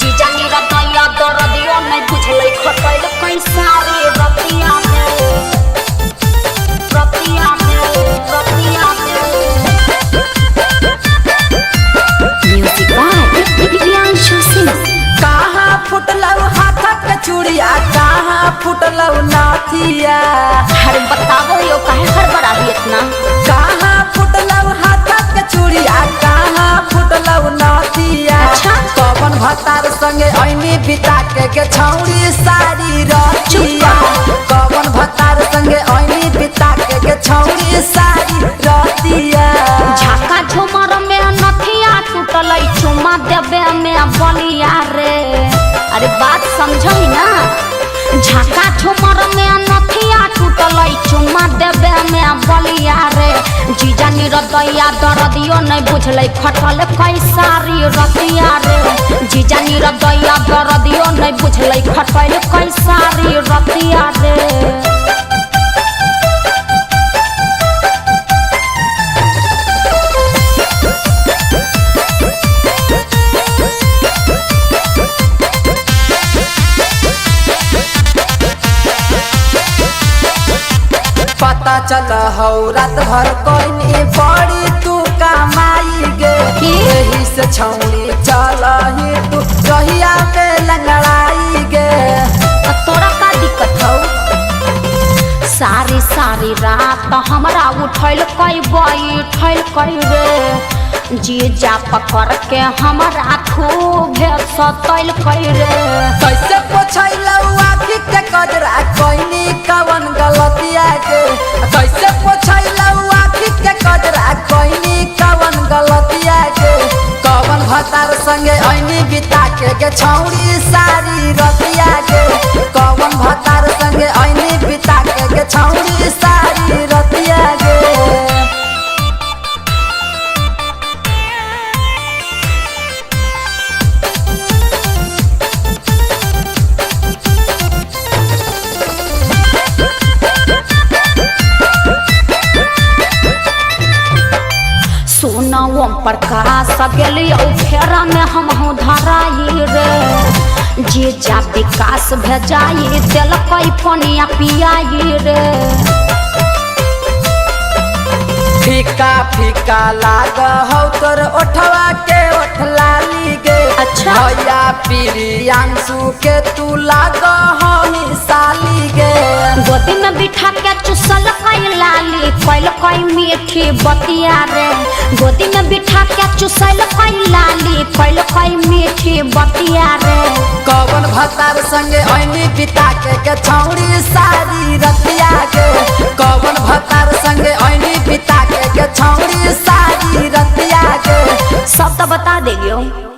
जीजा मेरा दैया दरदियो नहीं बुझले खटैल कैसा रे रतिया में रतिया में रतिया में म्यूजिक बाय दिव्यांशु सिंह। कहाँ फुटलौ हाथक चूड़िया कहाँ फुटलौ नाथिया अरे बताओ यो काहे हड़बड़ा भी इतना। कहाँ फुटलौ हाथक चूड़िया कहाँ फुटलौ नाथिया अच्छा? कवन भतार संगे ऐनी बिता के छौड़ी सारी रतिया कवन भतार संगे ऐनी बिता के छौड़ी सारी रतिया झाका झुमर में नथिया टूटल चुमा देवे में बलिया रे। अरे बात समझो ना। झाका झुमर में नथिया टूटल चुमा देवे में बलिया रे। जीजा निरदैया दरदियो नहीं बुझले खटल कैसारी रतिया रे। जीजा निरदैया दरदियो नहीं बुझले खटल कैसारी रतिया रे। पता चल हौ रात भर कोई बड़ी तू कमाई गे यही से छौड़ी चल ही तू रहिया में लंगड़ाई गे। तोरा का दिक्कत हौ। सारी सारी रात हमरा उठल कई बैठल कई रे। जीजा पकड़ के हमरा खूब सतल कई रे। कैसे पोछैलौ आँखी के कजरा कोइनी कवन गलतिया के कैसे पोछैलौ आँखी के कजरा कोइनी कवन गलतिया के कवन भतार संगे ऐनी बिता के छौड़ी सारी रतिया के कवन भतार संगे ऐनी बिता के छौड़ी सारी रतिया के। सोना प्रकाश गेलियो फेरा में हम धराई रे। जीजा विकास भेजाई दिलकै पनिया पियाई रे। फीका फीका लाग हौ तोर ओठवा के ओठ लाली गे। अच्छा? भैया प्रियांशु के तू लाग हमी साली गे। गोदी में बिठा के चुसल कई लाली कैल कई मीठी बतिया रे। गोदी में बिठा के चुसल कई लाली कैल कई मीठी बतिया रे। कवन भतार संगे ऐनी बिता के छौड़ी सारी रतिया के कवन भतार संगे ऐनी बिता के छौड़ी सारी रतिया के सब तो बता देलियो।